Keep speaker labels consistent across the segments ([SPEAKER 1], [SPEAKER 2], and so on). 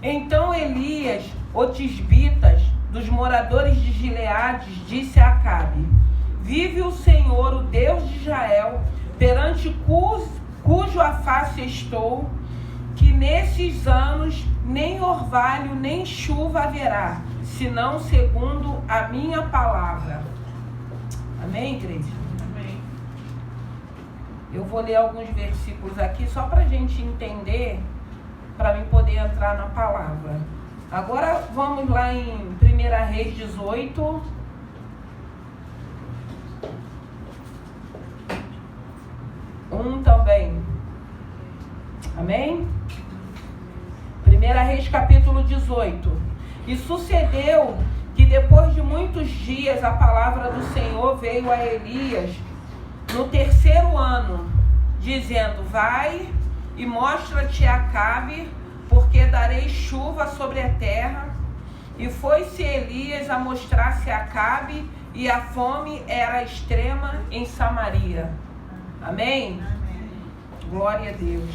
[SPEAKER 1] Então Elias, o tisbitas, dos moradores de Gileade, disse a Acabe: vive o Senhor, o Deus de Israel, perante cujo a face estou, que nesses anos nem orvalho nem chuva haverá, senão segundo a minha palavra. Amém, igreja?
[SPEAKER 2] Amém.
[SPEAKER 1] Eu vou ler alguns versículos aqui só para a gente entender, para mim poder entrar na palavra. Agora vamos lá em 1 Reis 18. Também. Amém? 1 Reis capítulo 18. E sucedeu que depois de muitos dias a palavra do Senhor veio a Elias no 3º ano, dizendo: vai e mostra-te a Acabe, porque darei chuva sobre a terra. E foi-se Elias a mostrar-se a Acabe, e a fome era extrema em Samaria. Amém?
[SPEAKER 2] Amém.
[SPEAKER 1] Glória a Deus.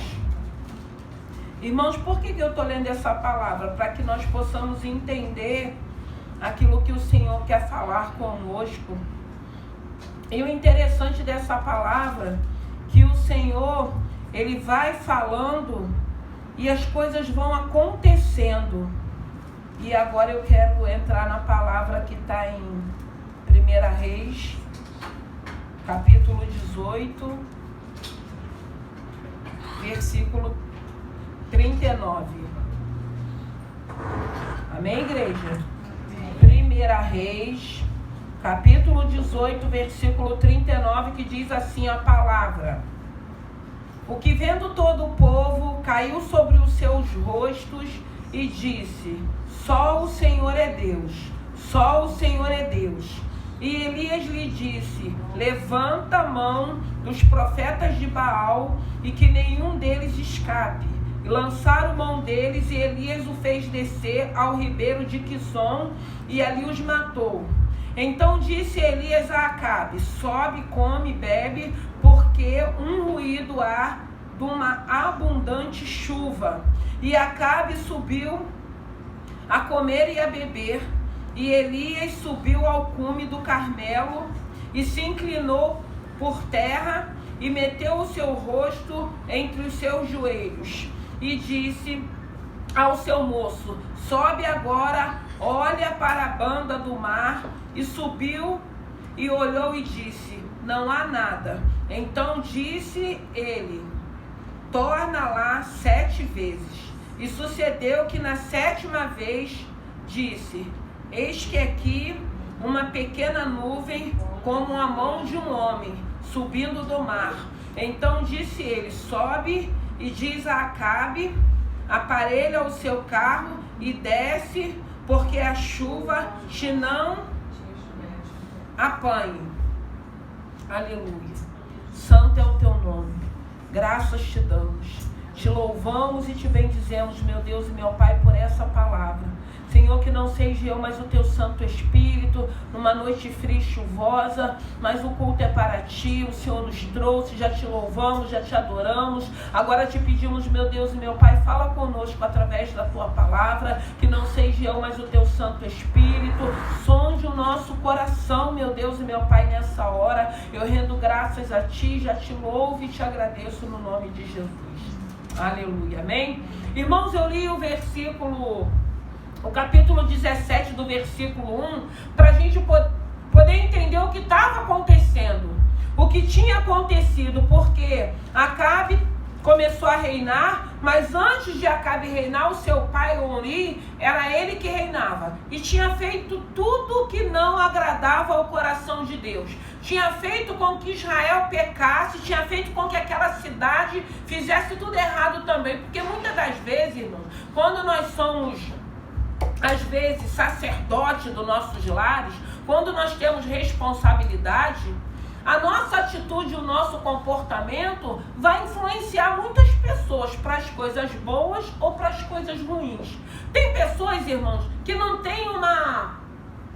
[SPEAKER 1] Irmãos, por que eu estou lendo essa palavra? Para que nós possamos entender aquilo que o Senhor quer falar conosco. E o interessante dessa palavra, que o Senhor, Ele vai falando e as coisas vão acontecendo. E agora eu quero entrar na palavra que está em 1 Reis, capítulo 18, versículo 39. Amém, igreja? 1 Reis, capítulo 18, versículo 39, que diz assim a palavra: o que vendo todo o povo caiu sobre os seus rostos e disse: só o Senhor é Deus, só o Senhor é Deus. E Elias lhe disse: levanta a mão dos profetas de Baal e que nenhum deles escape. E lançaram mão deles, e Elias o fez descer ao ribeiro de Quizon, e ali os matou. Então disse Elias a Acabe: sobe, come, bebe, porque um ruído há de uma abundante chuva. E Acabe subiu a comer e a beber. E Elias subiu ao cume do Carmelo e se inclinou por terra e meteu o seu rosto entre os seus joelhos. E disse ao seu moço: sobe agora, olha para a banda do mar. E subiu e olhou e disse: não há nada. Então disse ele: torna lá 7 vezes. E sucedeu que na 7ª vez disse: eis que aqui uma pequena nuvem, como a mão de um homem, subindo do mar. Então disse ele: sobe e diz a Acabe: aparelha o seu carro e desce, porque a chuva te não apanhe. Aleluia. Santo é o teu nome. Graças te damos. Te louvamos e te bendizemos, meu Deus e meu Pai, por essa palavra. Senhor, que não seja eu, mas o teu Santo Espírito, numa noite fria e chuvosa, mas o culto é para ti, o Senhor nos trouxe, já te louvamos, já te adoramos. Agora te pedimos, meu Deus e meu Pai, fala conosco através da tua palavra, que não seja eu, mas o teu Santo Espírito, sonde o nosso coração, meu Deus e meu Pai, nessa hora. Eu rendo graças a ti, já te louvo e te agradeço no nome de Jesus. Aleluia, amém? Irmãos, eu li o capítulo 17 do versículo 1, para a gente poder entender o que estava acontecendo, o que tinha acontecido, porque Acabe começou a reinar, mas antes de Acabe reinar, o seu pai Omri, era ele que reinava, e tinha feito tudo que não agradava ao coração de Deus, tinha feito com que Israel pecasse, tinha feito com que aquela cidade fizesse tudo errado também, porque muitas das vezes, irmãos, quando nós somos às vezes sacerdote dos nossos lares, quando nós temos responsabilidade, a nossa atitude, o nosso comportamento vai influenciar muitas pessoas para as coisas boas ou para as coisas ruins. Tem pessoas, irmãos, que não têm uma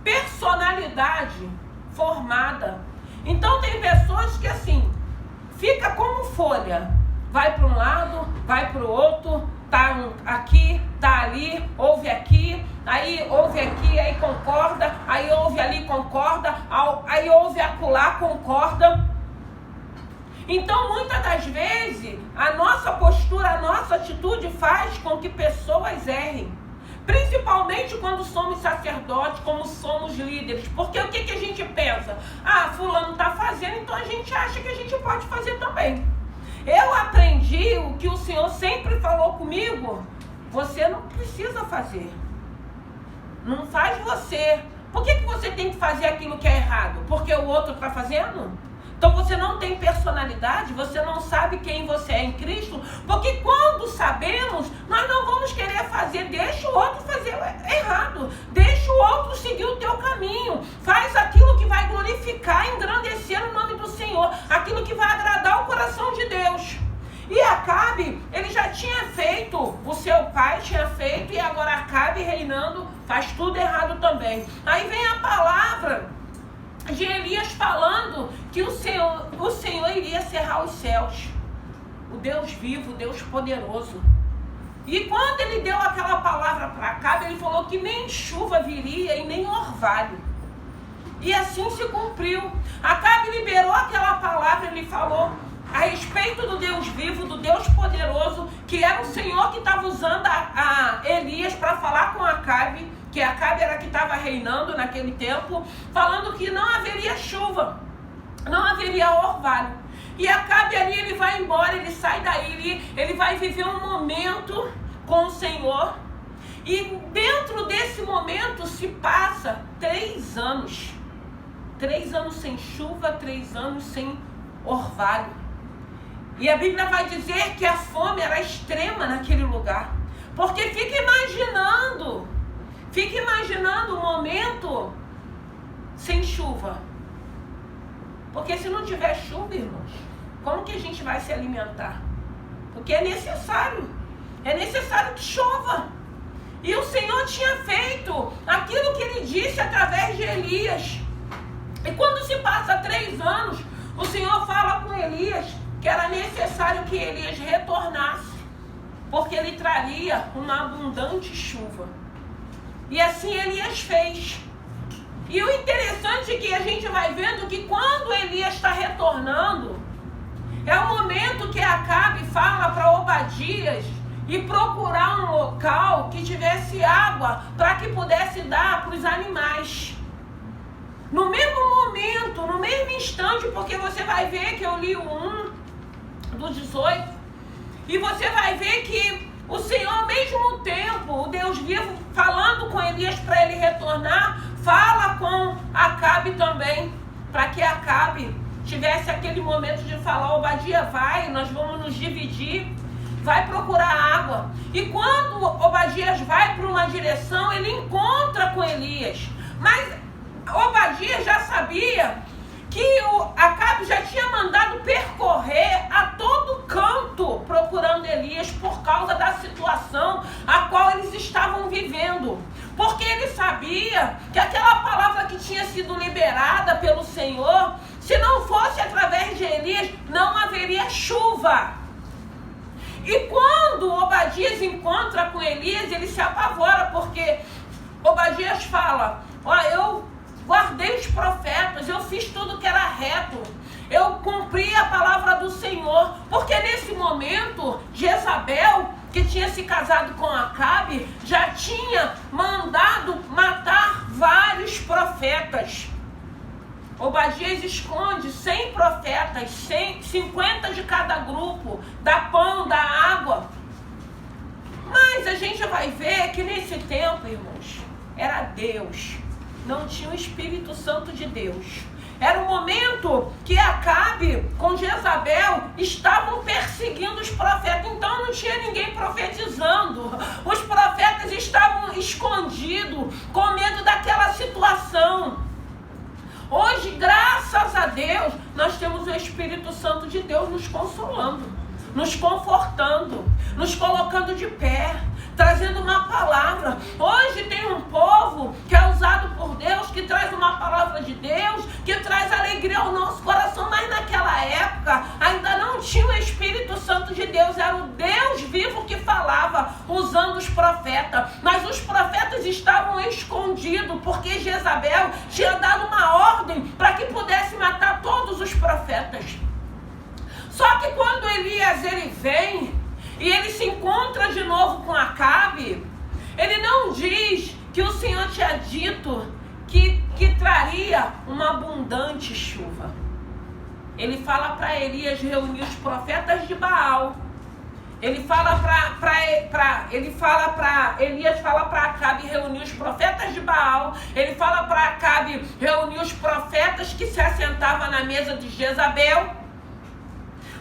[SPEAKER 1] personalidade formada. Então tem pessoas que assim, fica como folha, vai para um lado, vai para o outro, tá aqui, tá ali, ouve aqui, aí concorda, aí ouve ali, concorda, aí ouve acolá, concorda. Então, muitas das vezes, a nossa postura, a nossa atitude faz com que pessoas errem. Principalmente quando somos sacerdotes, como somos líderes. Porque o que a gente pensa? Ah, fulano está fazendo, então a gente acha que a gente pode fazer também. Eu aprendi o que o Senhor sempre falou comigo. Você não precisa fazer. Não faz você. Por que você tem que fazer aquilo que é errado? Porque o outro está fazendo? Então você não tem personalidade, você não sabe quem você é em Cristo, porque quando sabemos, nós não vamos querer fazer, deixa o outro fazer errado, deixa o outro seguir o teu caminho, faz aquilo que vai glorificar, engrandecer o nome do Senhor, aquilo que vai agradar o coração de Deus. E Acabe, ele já tinha feito, o seu pai tinha feito, e agora Acabe reinando, faz tudo errado também. Aí vem a palavra de Elias falando que o Senhor iria cerrar os céus, o Deus vivo, o Deus poderoso. E quando ele deu aquela palavra para Acabe, ele falou que nem chuva viria e nem orvalho. E assim se cumpriu. Acabe liberou aquela palavra, ele falou a respeito do Deus vivo, do Deus poderoso, que era o Senhor que estava usando a Elias para falar com Acabe, que Acabe era que estava reinando naquele tempo, falando que não haveria chuva, não haveria orvalho. E Acabe ali, ele vai embora, ele sai daí, ele vai viver um momento com o Senhor. E dentro desse momento se passa 3 anos. 3 anos sem chuva, 3 anos sem orvalho. E a Bíblia vai dizer que a fome era extrema naquele lugar. Porque fica imaginando um momento sem chuva. Porque se não tiver chuva, irmãos, como que a gente vai se alimentar? Porque é necessário que chova. E o Senhor tinha feito aquilo que ele disse através de Elias. E quando se passa 3 anos, o Senhor fala com Elias que era necessário que Elias retornasse, porque ele traria uma abundante chuva. E assim Elias fez. E o interessante é que a gente vai vendo que quando Elias está retornando, é o momento que Acabe fala para Obadias e procurar um local que tivesse água para que pudesse dar para os animais. No mesmo momento, no mesmo instante, porque você vai ver que eu li o 1 do 18, e você vai ver que o Senhor, ao mesmo tempo, o Deus vivo, falando com Elias para ele retornar, fala com Acabe também, para que Acabe tivesse aquele momento de falar: Obadia, vai, nós vamos nos dividir, vai procurar água. E quando Obadias vai para uma direção, ele encontra com Elias. Mas Obadias já sabia que Acabe já tinha mandado percorrer a todo canto procurando Elias por causa da situação a qual eles estavam vivendo. Porque ele sabia que aquela palavra que tinha sido liberada pelo Senhor, se não fosse através de Elias, não haveria chuva. E quando Obadias encontra com Elias, ele se apavora, porque Obadias fala: ó, eu guardei os profetas, eu fiz tudo que era reto, eu cumpri a palavra do Senhor, porque nesse momento Jezabel, que tinha se casado com Acabe, já tinha mandado matar vários profetas. Obadias esconde 100 profetas, 50 de cada grupo, dá pão, dá água. Mas a gente vai ver que nesse tempo, irmãos, era Deus. Não tinha o Espírito Santo de Deus. Era o momento que Acabe com Jezabel estavam perseguindo os profetas. Então não tinha ninguém profetizando. Os profetas estavam escondidos, com medo daquela situação. Hoje, graças a Deus, nós temos o Espírito Santo de Deus nos consolando, nos confortando, nos colocando de pé, trazendo uma palavra. Hoje tem um povo que é usado por Deus, que traz uma palavra de Deus, que traz alegria ao nosso coração, mas naquela época ainda não tinha o Espírito Santo de Deus, era o Deus vivo que falava. usando os profetas, mas os profetas estavam escondidos, porque Jezabel tinha dado uma ordem para que pudesse matar todos os profetas. Só que quando Elias ele vem e ele se encontra de novo com Acabe, ele não diz que o Senhor tinha dito que traria uma abundante chuva. Ele fala para Elias reunir os profetas de Baal. Elias fala para Acabe reunir os profetas de Baal. Ele fala para Acabe reunir os profetas que se assentavam na mesa de Jezabel.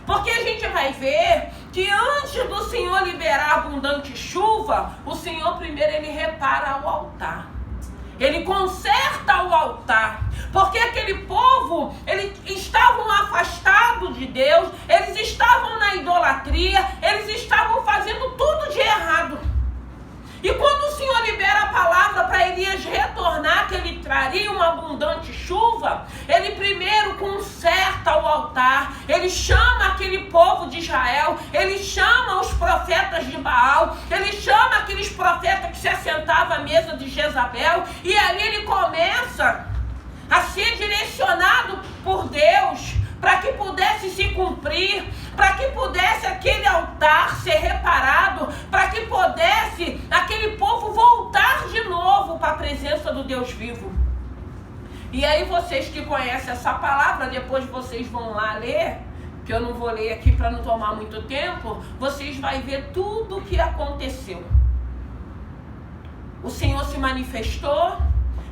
[SPEAKER 1] Porque a gente vai ver que antes do Senhor liberar abundante chuva, o Senhor primeiro ele repara o altar. Ele conserta o altar. Porque aquele povo, eles estavam afastados de Deus, eles estavam na idolatria, eles estavam fazendo tudo de errado. E quando o Senhor libera a palavra para Elias retornar, que ele traria uma abundante chuva, ele primeiro conserta o altar, ele chama aquele povo de Israel, ele chama os profetas de Baal, ele chama aqueles profetas que se assentavam à mesa de Jezabel, e ali ele começa a ser direcionado por Deus, para que pudesse se cumprir, para que pudesse aquele altar ser reparado, para que pudesse aquele povo voltar de novo para a presença do Deus vivo. E aí vocês que conhecem essa palavra, depois vocês vão lá ler, que eu não vou ler aqui para não tomar muito tempo, vocês vão ver tudo o que aconteceu. O Senhor se manifestou.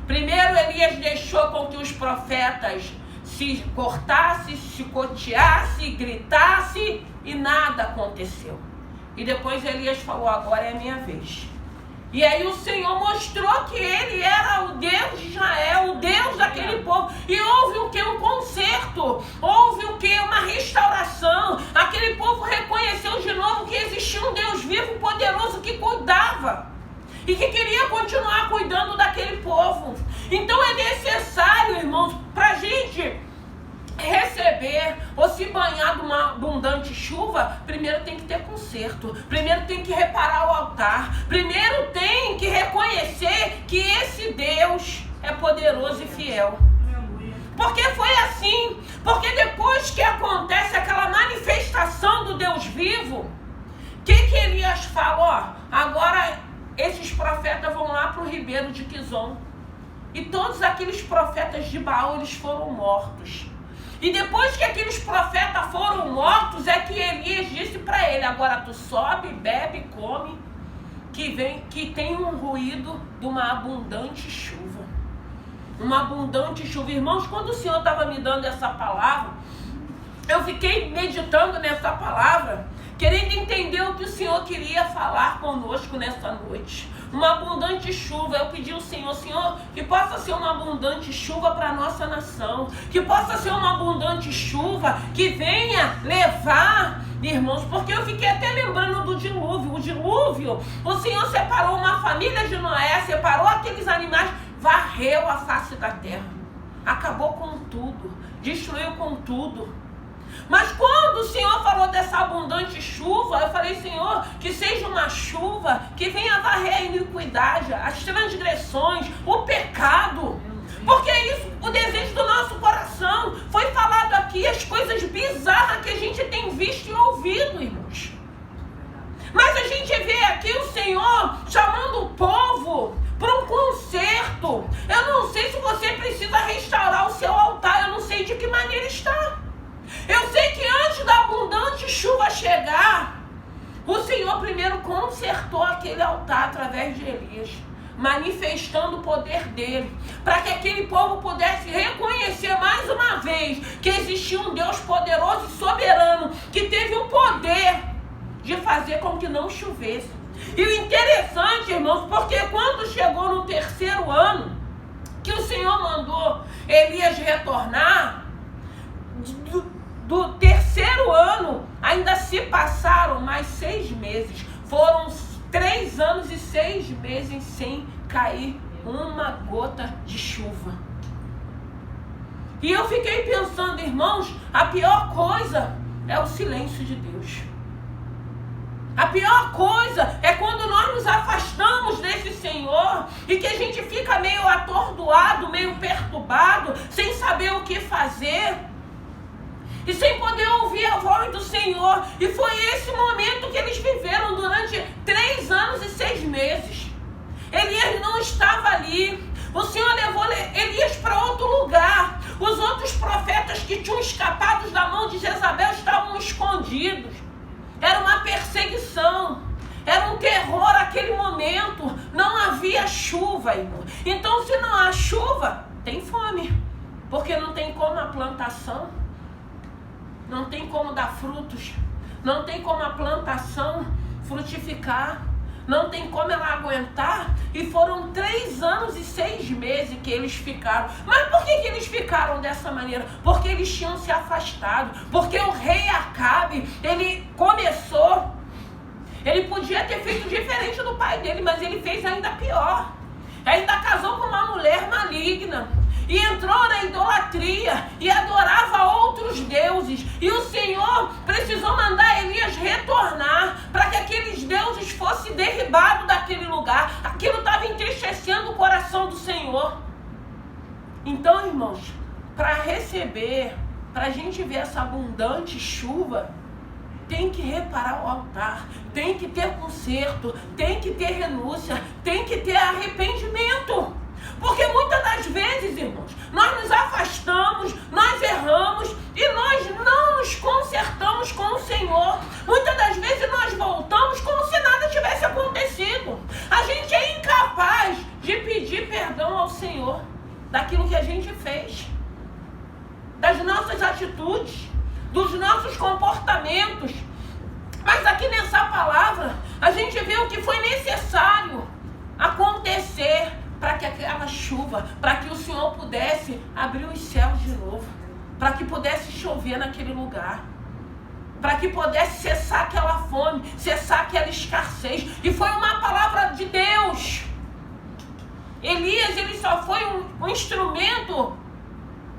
[SPEAKER 1] Primeiro Elias deixou com que os profetas se cortasse, chicoteasse, gritasse, e nada aconteceu. E depois Elias falou, agora é a minha vez. E aí o Senhor mostrou que ele era o Deus de Israel, o Deus daquele povo. E houve o que? Um conserto. Houve o que? Uma restauração. Aquele povo reconheceu de novo que existia um Deus vivo, poderoso, que cuidava. E que queria continuar cuidando daquele povo. Então é necessário, irmãos, para a gente receber ou se banhar de uma abundante chuva, primeiro tem que ter conserto, primeiro tem que reparar o altar, primeiro tem que reconhecer que esse Deus é poderoso e fiel. Porque foi assim, porque depois que acontece aquela manifestação do Deus vivo, o que Elias fala? Agora esses profetas vão lá para o ribeiro de Quizon. E todos aqueles profetas de Baal, eles foram mortos. E depois que aqueles profetas foram mortos, é que Elias disse para ele, agora tu sobe, bebe, come, que tem um ruído de uma abundante chuva. Uma abundante chuva. Irmãos, quando o Senhor estava me dando essa palavra, eu fiquei meditando nessa palavra, querendo entender o que o Senhor queria falar conosco nessa noite. Uma abundante chuva. Eu pedi ao Senhor, Senhor, que possa ser uma abundante chuva para a nossa nação. Que possa ser uma abundante chuva que venha levar, irmãos, porque eu fiquei até lembrando do dilúvio. O dilúvio, o Senhor separou uma família de Noé, separou aqueles animais, varreu a face da terra. Acabou com tudo, destruiu com tudo. Mas quando o Senhor falou dessa abundante chuva, eu falei, Senhor, que seja uma chuva que venha varrer a iniquidade, as transgressões, o pecado. Porque é isso, o desejo do nosso coração. Foi falado aqui as coisas bizarras que a gente tem visto e ouvido, irmãos. Mas a gente vê aqui o Senhor chamando o povo para um conserto. Eu não sei se você precisa restaurar o seu altar, eu não sei de que maneira está. Eu sei que antes da abundante chuva chegar, o Senhor primeiro consertou aquele altar através de Elias, manifestando o poder dele, para que aquele povo pudesse reconhecer mais uma vez que existia um Deus poderoso e soberano, que teve o poder de fazer com que não chovesse. E o interessante, irmãos, porque quando chegou no terceiro ano, que o Senhor mandou Elias retornar, do terceiro ano, ainda se passaram mais 6 meses. Foram 3 anos e 6 meses sem cair uma gota de chuva. E eu fiquei pensando, irmãos, a pior coisa é o silêncio de Deus. A pior coisa é quando nós nos afastamos desse Senhor e que a gente fica meio atordoado, meio perturbado, sem saber o que fazer e sem poder ouvir a voz do Senhor. E foi esse momento que eles viveram durante 3 anos e 6 meses. Elias não estava ali. O Senhor levou Elias para outro lugar. Os outros profetas que tinham escapado da mão de Jezabel estavam escondidos. Era uma perseguição, era um terror aquele momento. Não havia chuva, irmão. Então, se não há chuva, tem fome, porque não tem como a plantação, não tem como dar frutos, não tem como a plantação frutificar, não tem como ela aguentar. E foram 3 anos e 6 meses que eles ficaram. Mas por que eles ficaram dessa maneira? Porque eles tinham se afastado. Porque o rei Acabe, ele começou, ele podia ter feito diferente do pai dele, mas ele fez ainda pior. Ainda casou com uma mulher maligna e entrou na idolatria e adorava outros deuses. E o Senhor precisou mandar Elias retornar para que aqueles deuses fossem derribados daquele lugar. Aquilo estava entristecendo o coração do Senhor. Então, irmãos, para receber, para a gente ver essa abundante chuva, tem que reparar o altar, tem que ter conserto, tem que ter renúncia, tem que ter arrependimento. Porque muitas das vezes, irmãos, nós nos afastamos, nós erramos e nós não nos consertamos com o Senhor. Muitas das vezes nós voltamos como se nada tivesse acontecido. A gente é incapaz de pedir perdão ao Senhor daquilo que a gente fez, das nossas atitudes, dos nossos comportamentos. Mas aqui nessa palavra, a gente vê o que foi necessário acontecer para que aquela chuva, para que o Senhor pudesse abrir os céus de novo, para que pudesse chover naquele lugar, para que pudesse cessar aquela fome, cessar aquela escassez. E foi uma palavra de Deus. Elias, ele só foi um instrumento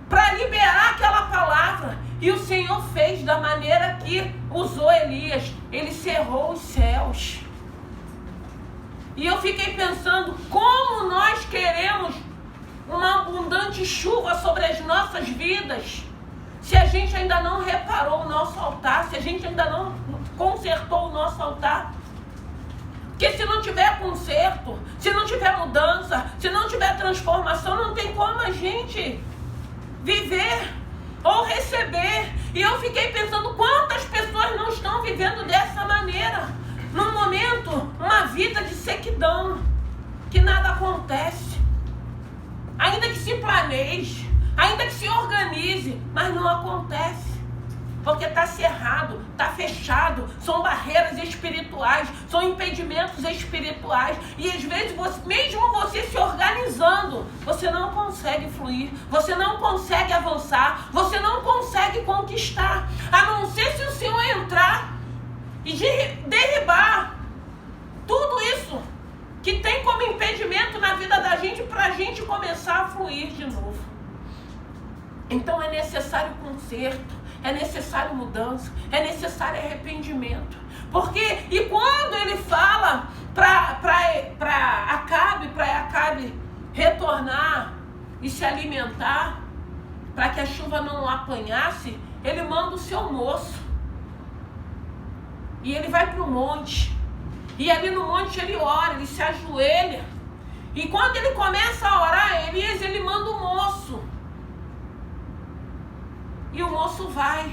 [SPEAKER 1] para liberar aquela palavra. E o Senhor fez da maneira que usou Elias. Ele cerrou os céus. E eu fiquei pensando, como nós queremos uma abundante chuva sobre as nossas vidas, se a gente ainda não reparou o nosso altar, se a gente ainda não consertou o nosso altar. Porque se não tiver conserto, se não tiver mudança, se não tiver transformação, não tem como a gente viver ou receber. E eu fiquei pensando, quantas pessoas não estão vivendo dessa maneira? Num momento, uma vida de sequidão, que nada acontece. Ainda que se planeje, ainda que se organize, mas não acontece. Porque está cerrado, está fechado, são barreiras espirituais, são impedimentos espirituais. E às vezes, mesmo você se organizando, você não consegue fluir, você não consegue avançar, você não consegue conquistar. A não ser se o Senhor entrar e derribar tudo isso que tem como impedimento na vida da gente, para a gente começar a fluir de novo. Então é necessário conserto, é necessário mudança, é necessário arrependimento. Porque, e quando ele fala para Acabe retornar e se alimentar, para que a chuva não o apanhasse, ele manda o seu moço. E ele vai para o monte. E ali no monte ele ora, ele se ajoelha. E quando ele começa a orar, Elias, ele manda o moço. E o moço vai.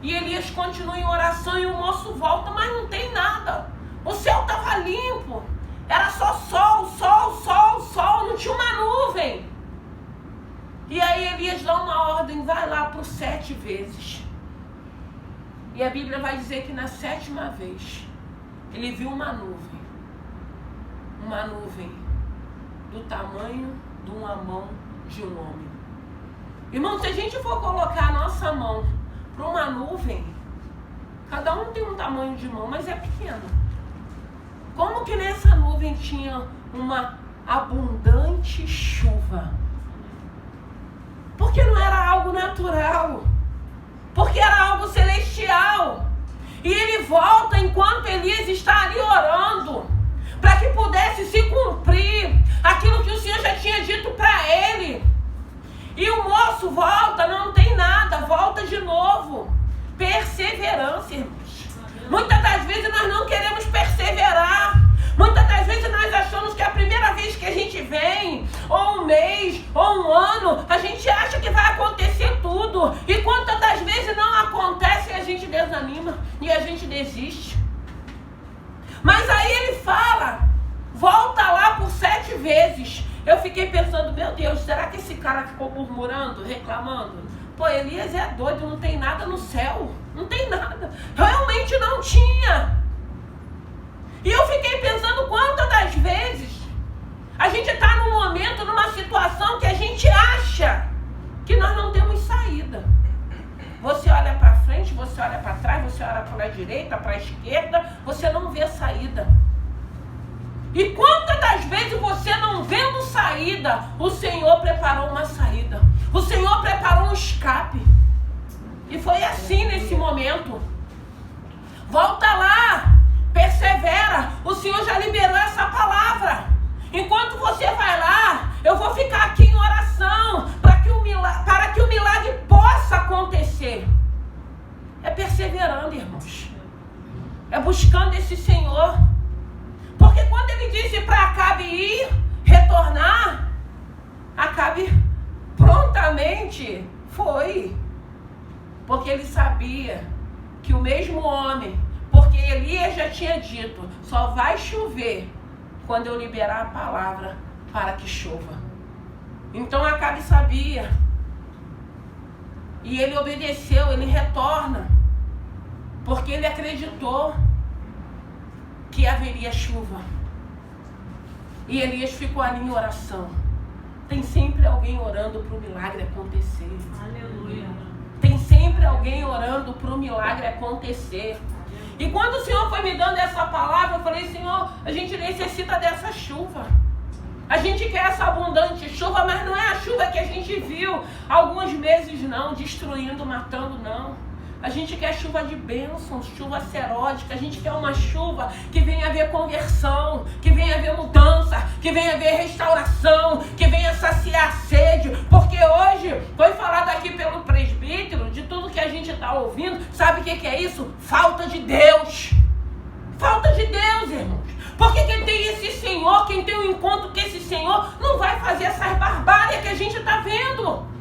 [SPEAKER 1] E Elias continua em oração e o moço volta, mas não tem nada. O céu estava limpo. Era só sol, sol, sol, sol. Não tinha uma nuvem. E aí Elias dá uma ordem, vai lá por 7 vezes. E a Bíblia vai dizer que na 7ª vez, ele viu uma nuvem do tamanho de uma mão de um homem. Irmão, se a gente for colocar a nossa mão para uma nuvem, cada um tem um tamanho de mão, mas é pequeno. Como que nessa nuvem tinha uma abundante chuva? Porque não era algo natural, porque era algo celestial. E ele volta enquanto Elias está ali orando, para que pudesse se cumprir aquilo que o Senhor já tinha dito para ele. E o moço volta, não tem nada, volta de novo. Perseverança, irmãos. Muitas das vezes nós não queremos perseverar. Muitas das vezes nós achamos que a primeira vez que a gente vem, ou um mês, ou um ano, a gente acha que vai acontecer tudo. E quantas das vezes não acontece e a gente desanima e a gente desiste. Mas aí ele fala, volta lá por 7 vezes. Eu fiquei pensando, meu Deus, será que esse cara ficou murmurando, reclamando? Pô, Elias é doido, não tem nada no céu. Não tem nada. Realmente não tinha. E eu fiquei pensando quantas das vezes a gente está num momento, numa situação que a gente acha que nós não temos saída. Você olha para frente, você olha para trás, você olha para a direita, para a esquerda, você não vê saída. E quantas das vezes você não vendo saída, o Senhor preparou uma saída. O Senhor preparou um escape. E foi assim nesse momento. Volta lá, persevera. O Senhor já liberou essa palavra. Enquanto você vai lá, eu vou ficar aqui em oração para que o milagre possa acontecer. É perseverando, irmãos. É buscando esse Senhor. Porque quando ele disse para Acabe ir, retornar, Acabe prontamente foi. Porque ele sabia que o mesmo homem, porque Elias já tinha dito, só vai chover quando eu liberar a palavra para que chova. Então Acabe sabia. E ele obedeceu, ele retorna. Porque ele acreditou que haveria chuva. E Elias ficou ali em oração. Tem sempre alguém orando para o milagre acontecer.
[SPEAKER 2] Aleluia.
[SPEAKER 1] Tem sempre alguém orando para o milagre acontecer. E quando o Senhor foi me dando essa palavra, eu falei, Senhor, a gente necessita dessa chuva. A gente quer essa abundante chuva, mas não é a chuva que a gente viu há alguns meses não, destruindo, matando, não. A gente quer chuva de bênçãos, chuva serótica. A gente quer uma chuva que venha haver conversão, que venha haver mudança, que venha haver restauração, que venha saciar a sede. Porque hoje foi falado aqui pelo presbítero, de tudo que a gente está ouvindo, sabe o que é isso? Falta de Deus. Falta de Deus, irmãos. Porque quem tem esse Senhor, quem tem um encontro com esse Senhor, não vai fazer essas barbárias que a gente está vendo.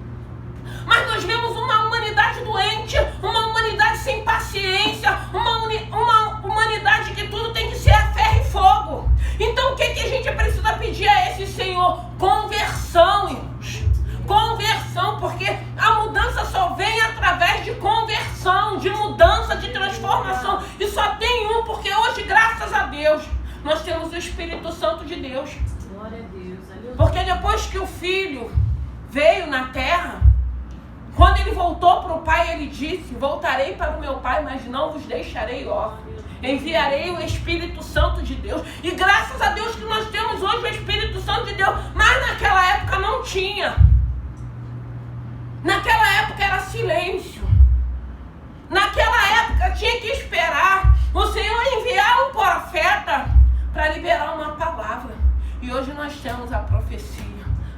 [SPEAKER 1] Mas nós vemos uma humanidade doente, uma humanidade sem paciência, uma humanidade que tudo tem que ser a ferro e fogo. Então o que a gente precisa pedir a esse Senhor? Conversão, irmãos. Conversão, porque a mudança só vem através de conversão, de mudança, de transformação. E só tem um, porque hoje, graças a Deus, nós temos o Espírito Santo de Deus.
[SPEAKER 2] Glória a Deus.
[SPEAKER 1] Porque depois que o Filho veio na terra, quando ele voltou para o Pai, ele disse, voltarei para o meu Pai, mas não vos deixarei órfãos. Enviarei o Espírito Santo de Deus. E graças a Deus que nós temos hoje o Espírito Santo de Deus. Mas naquela época não tinha. Naquela época era silêncio. Naquela época tinha que esperar o Senhor enviar um profeta para liberar uma palavra. E hoje nós temos a profecia.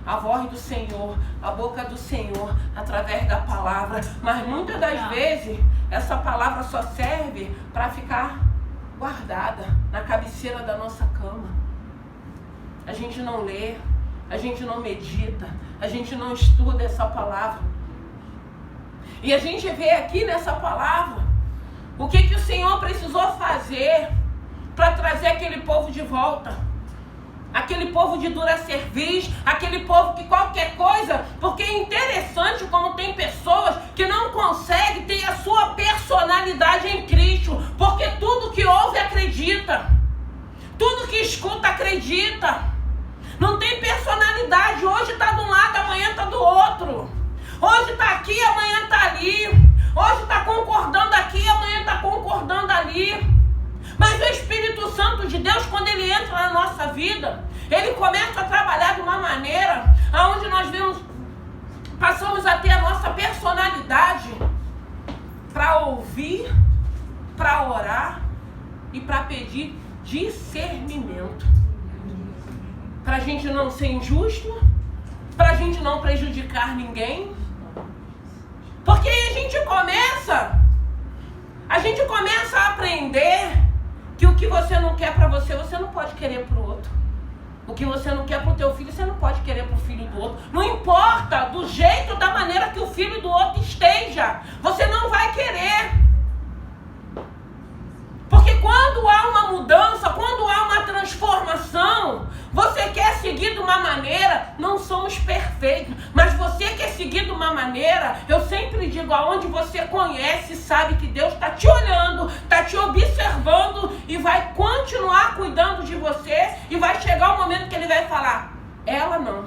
[SPEAKER 1] A voz do Senhor, a boca do Senhor, através da palavra. Mas muitas das vezes, essa palavra só serve para ficar guardada na cabeceira da nossa cama. A gente não lê, a gente não medita, a gente não estuda essa palavra. E a gente vê aqui nessa palavra o que o Senhor precisou fazer para trazer aquele povo de volta. Aquele povo de dura cerviz, aquele povo que qualquer coisa, porque é interessante como tem pessoas que não conseguem ter a sua personalidade em Cristo, porque tudo que ouve acredita, tudo que escuta acredita, não tem personalidade, hoje está de um lado, amanhã está do outro, hoje está aqui, amanhã está ali, hoje está concordando aqui, amanhã está concordando ali. Mas o Espírito Santo de Deus, quando ele entra na nossa vida, ele começa a trabalhar de uma maneira onde nós passamos a ter a nossa personalidade para ouvir para orar e para pedir discernimento. Para a gente não ser injusto, para a gente não prejudicar ninguém. Porque aí a gente começa a aprender que o que você não quer para você, você não pode querer para o outro. O que você não quer para o teu filho, você não pode querer para o filho do outro. Não importa do jeito, da maneira que o filho do outro esteja, você não vai querer. Porque quando há uma mudança, quando há uma transformação, você quer seguir de uma maneira, não somos perfeitos, mas você quer seguir de uma maneira, eu sempre digo, aonde você conhece, sabe que Deus está te olhando, está te observando e vai continuar cuidando de você e vai chegar o momento que Ele vai falar, ela não,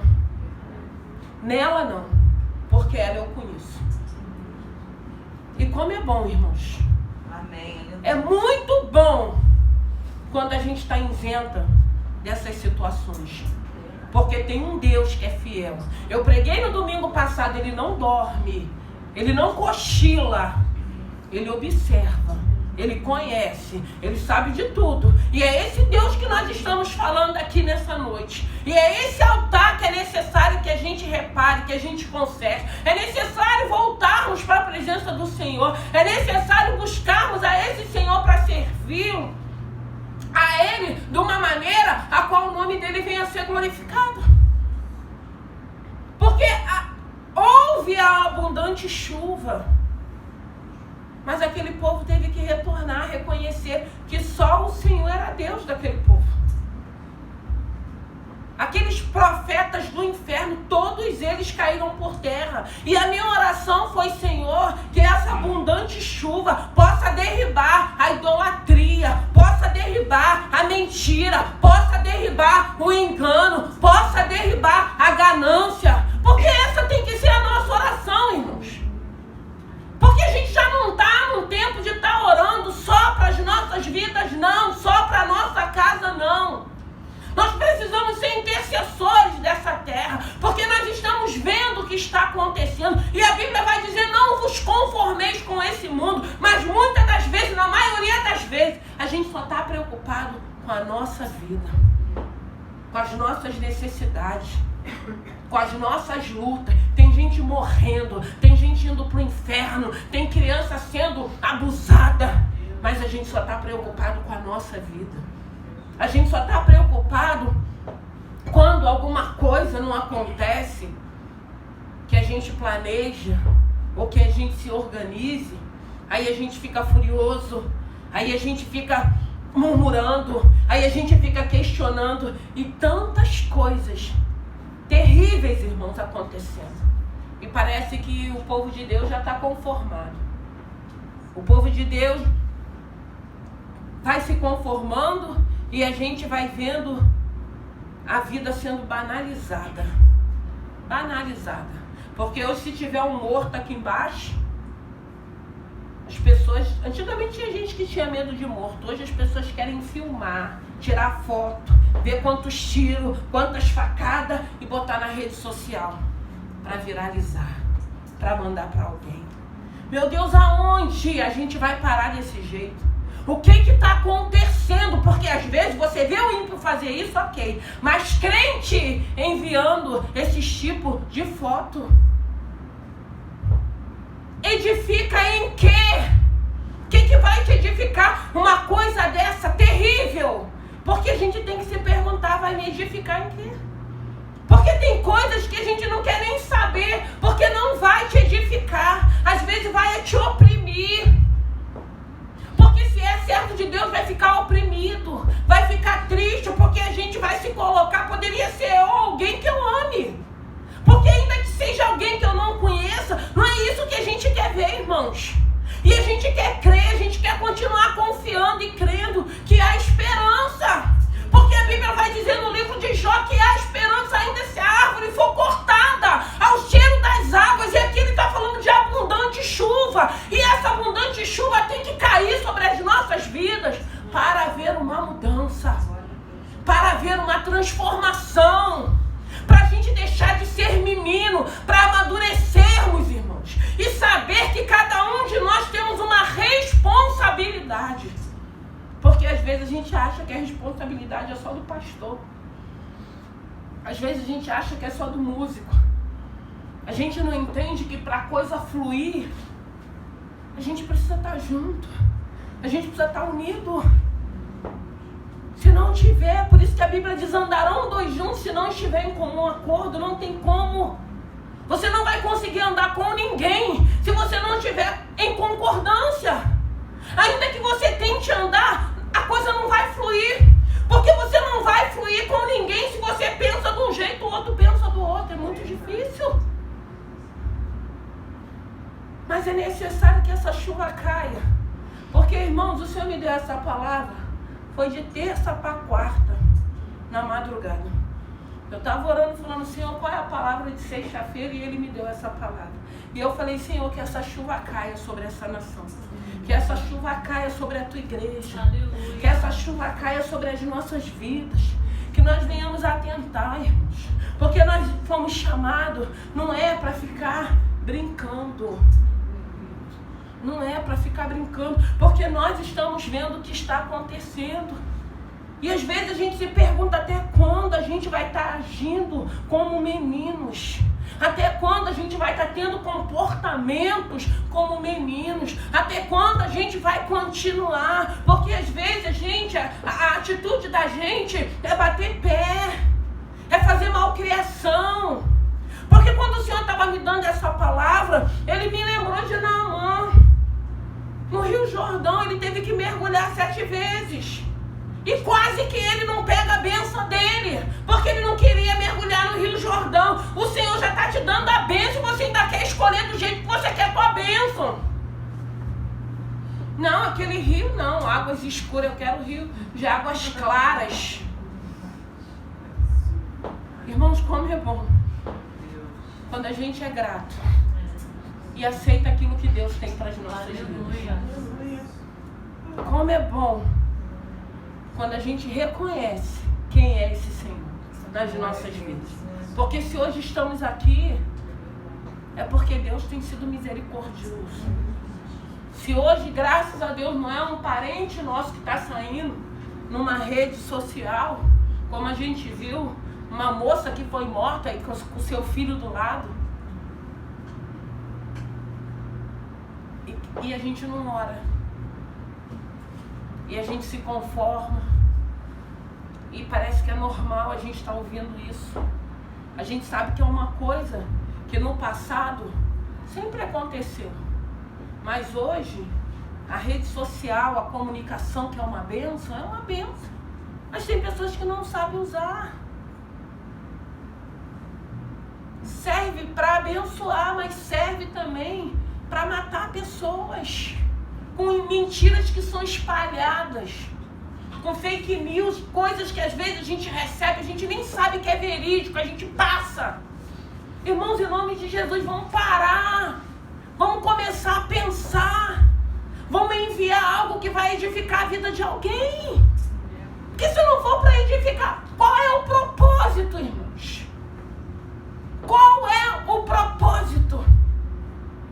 [SPEAKER 1] nela não, porque ela eu conheço. E como é bom, irmãos.
[SPEAKER 2] Amém.
[SPEAKER 1] É muito bom quando a gente está isenta dessas situações. Porque tem um Deus que é fiel. Eu preguei no domingo passado, Ele não dorme, Ele não cochila, Ele observa, Ele conhece, Ele sabe de tudo. E é esse Deus que nós estamos falando aqui nessa noite. E é esse altar que é necessário que a gente repare, que a gente conserte. É necessário voltarmos para a presença do Senhor. É necessário buscarmos a esse Senhor para servi-lo a Ele de uma maneira a qual o nome dele venha a ser glorificado. Porque houve a abundante chuva, mas aquele povo teve que retornar, reconhecer que só o Senhor era Deus daquele povo. Aqueles profetas do inferno, todos eles caíram por terra. E a minha oração foi, Senhor, que essa abundante chuva possa derribar a idolatria, possa derribar a mentira, possa derribar o engano, possa derribar a ganância. Porque essa tem que ser a nossa oração, irmãos. Porque a gente já não está num tempo de estar orando só para as nossas vidas, não, só para a nossa casa, não. Nós precisamos ser intercessores dessa terra, porque nós estamos vendo o que está acontecendo. E a Bíblia vai dizer, não vos conformeis com esse mundo. Mas muitas das vezes, na maioria das vezes, a gente só está preocupado com a nossa vida, com as nossas necessidades, com as nossas lutas. Tem gente morrendo, tem gente indo para o inferno, tem criança sendo abusada. Mas a gente só está preocupado com a nossa vida. A gente só está preocupado quando alguma coisa não acontece, que a gente planeja, ou que a gente se organize, aí a gente fica furioso, aí a gente fica murmurando, aí a gente fica questionando, e tantas coisas terríveis, irmãos, acontecendo. E parece que o povo de Deus já está conformado. O povo de Deus vai se conformando, e a gente vai vendo a vida sendo banalizada. Banalizada. Porque hoje, se tiver um morto aqui embaixo, as pessoas... Antigamente tinha gente que tinha medo de morto. Hoje as pessoas querem filmar, tirar foto, ver quantos tiros, quantas facadas e botar na rede social para viralizar, para mandar para alguém. Meu Deus, aonde a gente vai parar desse jeito? O que está acontecendo? Porque às vezes você vê o ímpio fazer isso, ok. Mas crente enviando esses tipos de foto. Edifica em quê? O que vai te edificar uma coisa dessa terrível? Porque a gente tem que se perguntar, vai me edificar em quê? Porque tem coisas que a gente não quer nem saber, porque não vai te edificar. Às vezes vai te oprimir. Porque se é servo de Deus, vai ficar oprimido, vai ficar triste, porque a gente vai se colocar, poderia ser alguém que eu ame. Porque ainda que seja alguém que eu não conheça, não é isso que a gente quer ver, irmãos. E a gente quer crer, a gente quer continuar confiando e crendo que há esperança. Porque a Bíblia vai dizer no livro de Jó que há esperança ainda se a árvore for cortada ao cheiro das águas. E aqui ele está falando de abundante chuva. E essa abundante chuva tem que cair sobre as nossas vidas para haver uma mudança, para haver uma transformação, para a gente deixar de ser menino, para amadurecermos, irmãos, e saber que cada um de nós temos uma responsabilidade. às vezes a gente acha que a responsabilidade é só do pastor. Às vezes a gente acha que é só do músico. A gente não entende que para a coisa fluir, a gente precisa estar junto. A gente precisa estar unido. Se não tiver, por isso que a Bíblia diz, andarão dois juntos, se não estiver em comum acordo, não tem como. Você não vai conseguir andar com ninguém se você não estiver em concordância. Ainda que você tente andar, a coisa não vai fluir. Porque você não vai fluir com ninguém se você pensa de um jeito, o outro pensa do outro. É muito difícil. Mas é necessário que essa chuva caia. Porque, irmãos, o Senhor me deu essa palavra, foi de terça para quarta, na madrugada. Eu estava orando, falando, Senhor, qual é a palavra de sexta-feira? E Ele me deu essa palavra. E eu falei, Senhor, que essa chuva caia sobre essa nação. Que essa chuva caia sobre a tua igreja.
[SPEAKER 2] Aleluia.
[SPEAKER 1] Que essa chuva caia sobre as nossas vidas. Que nós venhamos atentar, irmãos. Porque nós fomos chamados, não é para ficar brincando. Não é para ficar brincando. Porque nós estamos vendo o que está acontecendo. E às vezes a gente se pergunta até quando a gente vai estar agindo como meninos. Até quando a gente vai estar tendo comportamentos como meninos? Até quando a gente vai continuar? Porque às vezes a gente, a atitude da gente é bater pé, é fazer malcriação. Porque quando o Senhor estava me dando essa palavra, Ele me lembrou de Naamã. No Rio Jordão, ele teve que mergulhar 7 vezes. E quase que ele não pega a bênção dele, porque ele não queria mergulhar no Rio Jordão. O Senhor já está te dando a bênção, você ainda quer escolher do jeito que você quer a tua bênção. Não, aquele rio não, águas escuras, eu quero rio de águas claras. Irmãos, como é bom quando a gente é grato e aceita aquilo que Deus tem para as nossas vidas. Como é bom quando a gente reconhece quem é esse Senhor nas nossas vidas. Porque se hoje estamos aqui, é porque Deus tem sido misericordioso. Se hoje, graças a Deus, não é um parente nosso que está saindo numa rede social, como a gente viu, uma moça que foi morta e com o seu filho do lado, e a gente não ora. E a gente se conforma. E parece que é normal a gente estar ouvindo isso. A gente sabe que é uma coisa que no passado sempre aconteceu. Mas hoje, a rede social, a comunicação, que é uma bênção, é uma bênção. Mas tem pessoas que não sabem usar. Serve para abençoar, mas serve também para matar pessoas. Com mentiras que são espalhadas, com fake news, coisas que às vezes a gente recebe, a gente nem sabe que é verídico, a gente passa. Irmãos, em nome de Jesus, vamos parar, vamos começar a pensar, vamos enviar algo que vai edificar a vida de alguém. Porque se não for para edificar, qual é o propósito, irmãos? Qual é o propósito?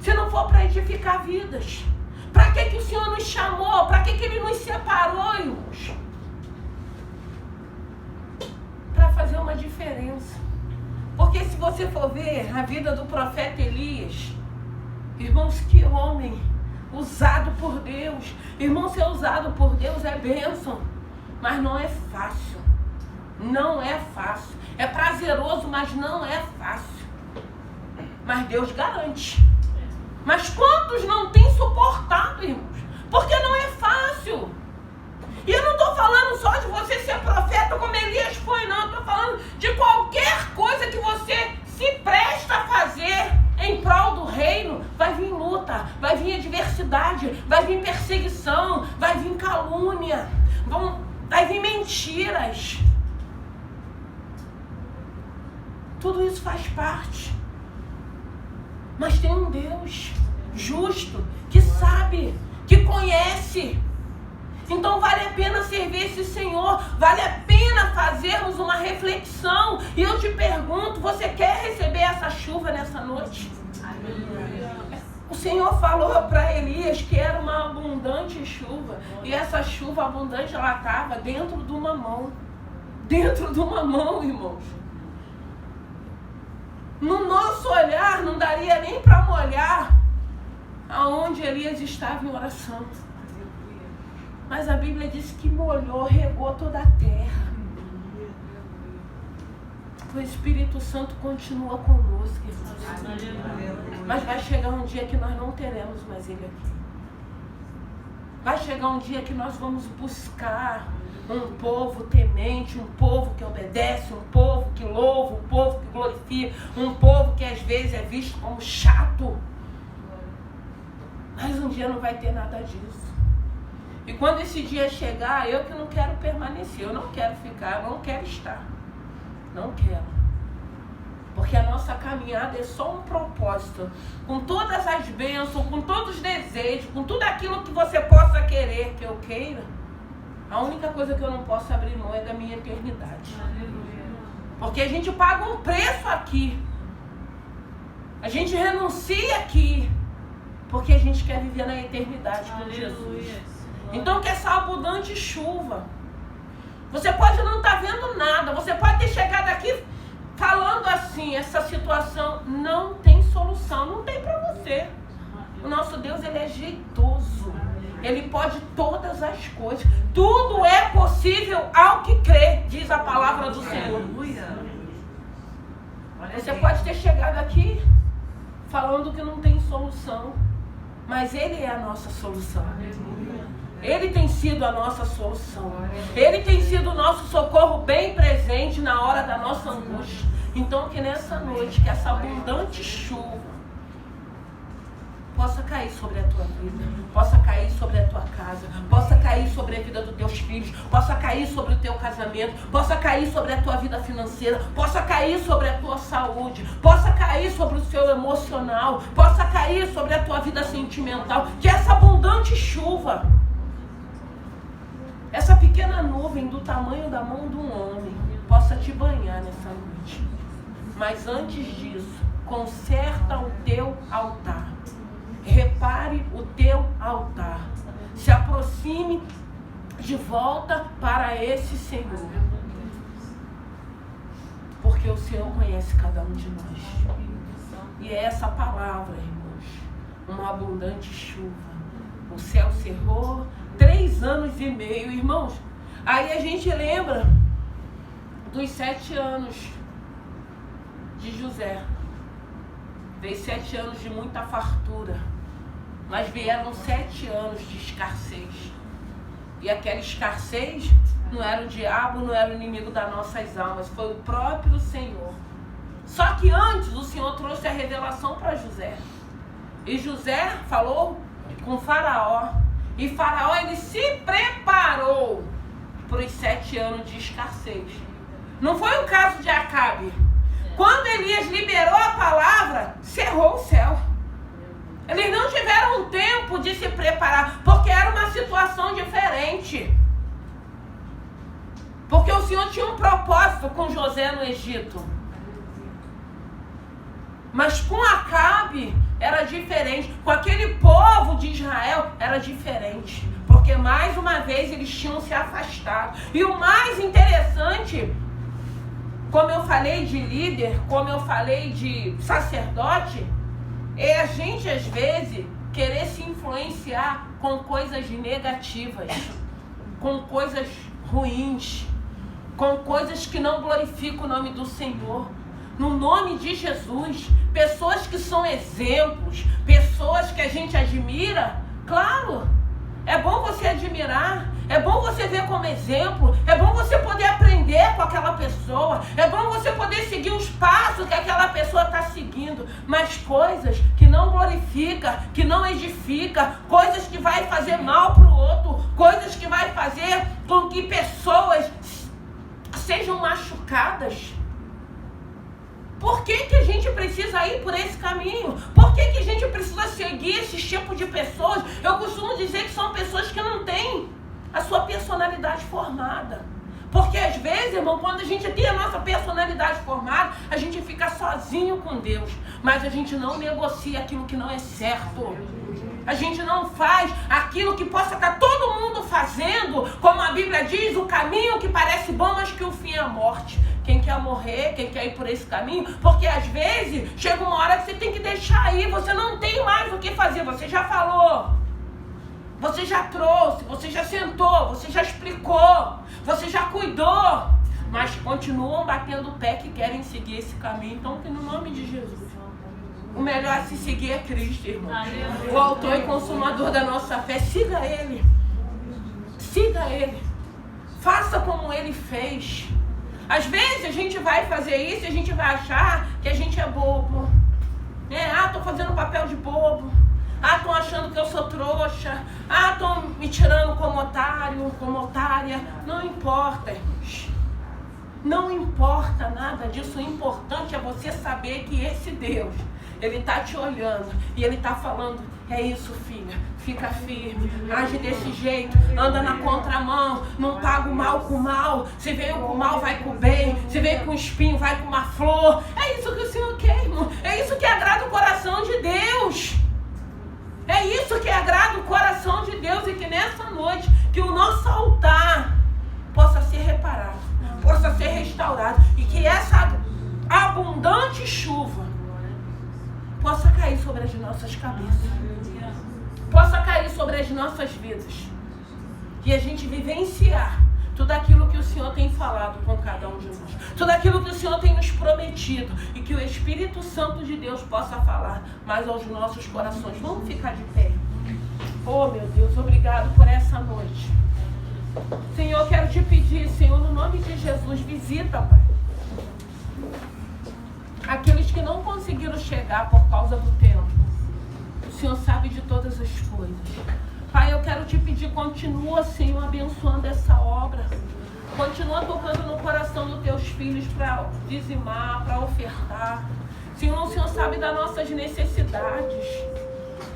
[SPEAKER 1] Se não for para edificar vidas. Para que o Senhor nos chamou? Para que Ele nos separou, irmãos? Para fazer uma diferença. Porque se você for ver a vida do profeta Elias, irmãos, que homem usado por Deus. Irmão, ser usado por Deus é bênção, mas não é fácil. Não é fácil. É prazeroso, mas não é fácil. Mas Deus garante. Mas quantos não têm suportado, irmãos? Porque não é fácil. E eu não estou falando só de você ser profeta como Elias foi, não. Eu estou falando de qualquer coisa que você se presta a fazer em prol do reino. Vai vir luta, vai vir adversidade, vai vir perseguição, vai vir calúnia, vai vir mentiras. Tudo isso faz parte. Mas tem um Deus justo, que sabe, que conhece. Então vale a pena servir esse Senhor, vale a pena fazermos uma reflexão. E eu te pergunto, você quer receber essa chuva nessa noite? O Senhor falou para Elias que era uma abundante chuva. E essa chuva abundante, ela estava dentro de uma mão. Dentro de uma mão, irmãos. No nosso olhar, não daria nem para molhar aonde Elias estava em oração. Mas a Bíblia diz que molhou, regou toda a terra. O Espírito Santo continua conosco, irmãos. Mas vai chegar um dia que nós não teremos mais Ele aqui. Vai chegar um dia que nós vamos buscar um povo temente, um povo que obedece, um povo que louva, um povo que glorifica, um povo que às vezes é visto como chato. Mas um dia não vai ter nada disso. E quando esse dia chegar, eu que não quero permanecer, eu não quero ficar, eu não quero estar. Não quero. Porque a nossa caminhada é só um propósito. Com todas as bênçãos, com todos os desejos, com tudo aquilo que você possa querer, que eu queira, a única coisa que eu não posso abrir mão é da minha eternidade. Porque a gente paga um preço aqui. A gente renuncia aqui. Porque a gente quer viver na eternidade com Jesus. Então que essa abundante chuva. Você pode não estar vendo nada. Você pode ter chegado aqui falando assim, essa situação não tem solução. Não tem para você. O nosso Deus, Ele é jeitoso. Ele pode todas as coisas. Tudo é possível ao que crê, diz a palavra do Senhor. Você pode ter chegado aqui falando que não tem solução. Mas Ele é a nossa solução. Ele tem sido a nossa solução. Ele tem sido o nosso socorro bem presente na hora da nossa angústia. Então que nessa noite, que essa abundante chuva possa cair sobre a tua vida, possa cair sobre a tua casa, possa cair sobre a vida dos teus filhos, possa cair sobre o teu casamento, possa cair sobre a tua vida financeira, possa cair sobre a tua saúde, possa cair sobre o seu emocional, possa cair sobre a tua vida sentimental, que essa abundante chuva, essa pequena nuvem do tamanho da mão de um homem, possa te banhar nessa noite. Mas antes disso, conserta o teu altar. Repare o teu altar. Se aproxime de volta para esse Senhor. Porque o Senhor conhece cada um de nós. E é essa palavra, irmãos, uma abundante chuva. O céu cerrou, 3 anos e meio, irmãos. Aí a gente lembra dos 7 anos de José. Veio 7 anos de muita fartura. Mas vieram 7 anos de escassez. E aquela escassez não era o diabo, não era o inimigo das nossas almas. Foi o próprio Senhor. Só que antes o Senhor trouxe a revelação para José. E José falou com Faraó. E Faraó, ele se preparou para os 7 anos de escassez. Não foi o caso de Acabe. Quando Elias liberou a palavra, cerrou o céu. Eles não tiveram tempo de se preparar, porque era uma situação diferente. Porque o Senhor tinha um propósito com José no Egito. Mas com Acabe era diferente. Com aquele povo de Israel era diferente. Porque mais uma vez eles tinham se afastado. E o mais interessante, como eu falei de líder, como eu falei de sacerdote, é a gente às vezes querer se influenciar com coisas negativas, com coisas ruins, com coisas que não glorificam o nome do Senhor. No nome de Jesus, pessoas que são exemplos, pessoas que a gente admira, claro, é bom você admirar, é bom você ver como exemplo, é bom você poder aprender com aquela pessoa, é bom você poder seguir os passos que aquela pessoa está seguindo, mas coisas que não glorifica, que não edifica, coisas que vai fazer mal para o outro, coisas que vai fazer com que pessoas sejam machucadas. Por que a gente precisa ir por esse caminho? Por que a gente precisa seguir esse tipo de pessoas? Eu costumo dizer que são pessoas que não têm a sua personalidade formada. Porque às vezes, irmão, quando a gente tem a nossa personalidade formada, a gente fica sozinho com Deus. Mas a gente não negocia aquilo que não é certo. A gente não faz aquilo que possa estar todo fazendo, como a Bíblia diz, o caminho que parece bom, mas que o fim é a morte. Quem quer morrer, quem quer ir por esse caminho, porque às vezes chega uma hora que você tem que deixar aí, você não tem mais o que fazer, você já falou, você já trouxe, você já sentou, você já explicou, você já cuidou, mas continuam batendo o pé que querem seguir esse caminho. Então, que no nome de Jesus, o melhor a se seguir é Cristo, irmão. O autor e consumador da nossa fé. Siga Ele. Siga Ele. Faça como Ele fez. Às vezes a gente vai fazer isso e a gente vai achar que a gente é bobo. Tô fazendo papel de bobo. Estão achando que eu sou trouxa. Estão me tirando como otário, como otária. Não importa, irmãos. Não importa nada disso. O importante é você saber que esse Deus, Ele está te olhando e Ele está falando: é isso, filha, fica firme, age desse jeito, anda na contramão, não paga o mal com o mal. Se veio com o mal, vai com o bem. Se veio com espinho, vai com uma flor. É isso que o Senhor quer, irmão. É isso que agrada o coração de Deus. É isso que agrada o coração de Deus. E que nessa noite, que o nosso altar possa ser reparado, possa ser restaurado, e que essa abundante chuva possa cair sobre as nossas cabeças, possa cair sobre as nossas vidas, e a gente vivenciar tudo aquilo que o Senhor tem falado com cada um de nós, tudo aquilo que o Senhor tem nos prometido, e que o Espírito Santo de Deus possa falar mais aos nossos corações. Vamos ficar de pé. Oh, meu Deus, obrigado por essa noite. Senhor, quero te pedir, Senhor, no nome de Jesus, visita, Pai, aqueles que não conseguiram chegar por causa do tempo. O Senhor sabe de todas as coisas. Pai, eu quero te pedir, continua, Senhor, abençoando essa obra. Continua tocando no coração dos teus filhos para dizimar, para ofertar. Senhor, o Senhor sabe das nossas necessidades.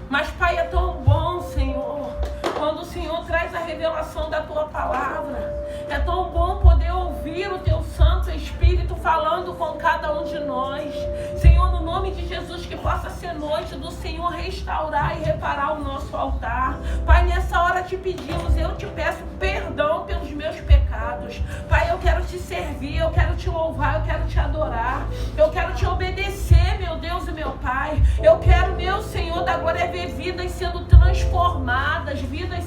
[SPEAKER 1] Mas, Pai, é tão bom, Senhor, quando o Senhor traz a revelação da Tua palavra. É tão bom poder ouvir o Teu Santo Espírito falando com cada um de nós. Senhor, no nome de Jesus, que possa ser noite do Senhor restaurar e reparar o nosso altar. Pai, nessa hora te pedimos, eu te peço perdão pelos meus pecados. Pai, eu quero te servir, eu quero te louvar, eu quero te adorar. Eu quero te obedecer, meu Deus e meu Pai. Eu quero, meu Senhor, da glória, ver vidas sendo transformadas, vidas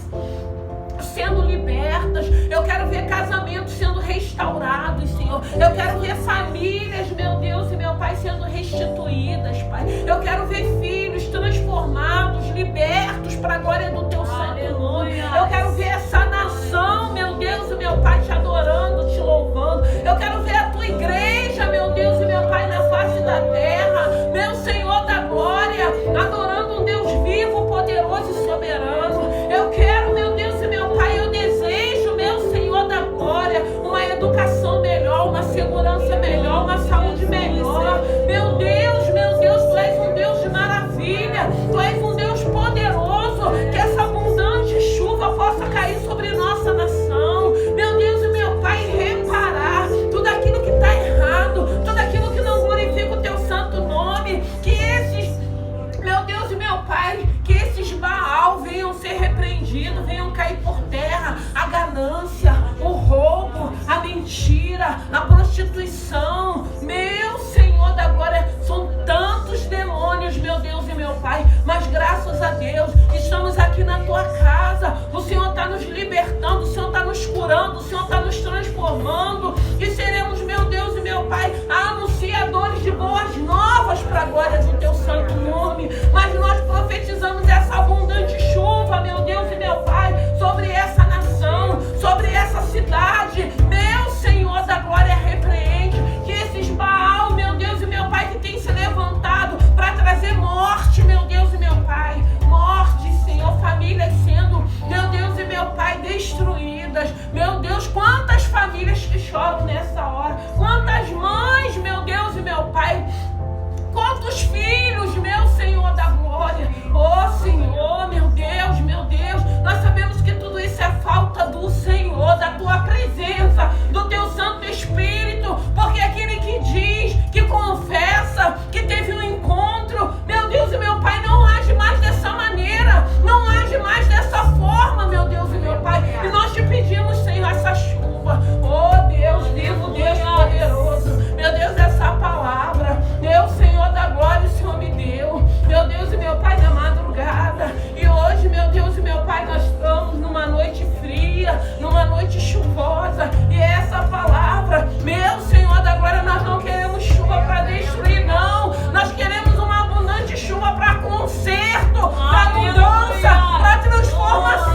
[SPEAKER 1] sendo libertas. Eu quero ver casamentos sendo restaurados, Senhor. Eu quero ver famílias, meu Deus e meu Pai, sendo restituídas, Pai. Eu quero ver filhos transformados, libertos para a glória do Teu santo nome. Eu quero ver essa nação, meu Deus e meu Pai, te adorando, te louvando. Eu quero ver a Tua igreja, meu Deus e meu Pai, na face da terra, meu Senhor da glória, adorando um Deus vivo, poderoso e soberano. Eu quero, meu Deus e meu Pai, eu desejo, meu Senhor da glória, uma educação melhor, uma segurança melhor, uma saúde melhor. Meu Deus, Tu és um Deus de maravilha, Tu és um Deus poderoso, que essa abundante chuva possa cair sobre nossa nação. Meu Deus e meu Pai, reparar tudo aquilo que está errado, tudo aquilo que não glorifica o Teu santo nome, que esses, meu Deus e meu Pai, que esses Baal venham ser repreendidos, venham cair por terra. A ganância, o roubo, a mentira, a prostituição, meu Senhor da glória, são tantos demônios, meu Deus e meu Pai, mas graças a Deus, estamos aqui na Tua casa. O Senhor está nos libertando, o Senhor está nos curando, o Senhor está nos transformando, e seremos, meu Deus e meu Pai, anunciadores de boas novas para a glória do Teu santo nome. Mas nós profetizamos essa abundante chuva, meu Deus e meu Pai, sobre essa nação, sobre essa cidade. Meu Senhor da glória, repreende que esses Baal, meu Deus e meu Pai, que tem se levantado para trazer morte, meu Deus e meu Pai, morte, Senhor, famílias sendo, meu Deus e meu Pai, destruídas. Meu Deus, quantas famílias que choram nessa hora, quantas mães, meu Deus e meu Pai, quantos filhos, meu Senhor da glória. Oh, conserto, para
[SPEAKER 2] Aleluia.
[SPEAKER 1] mudança, para transformação.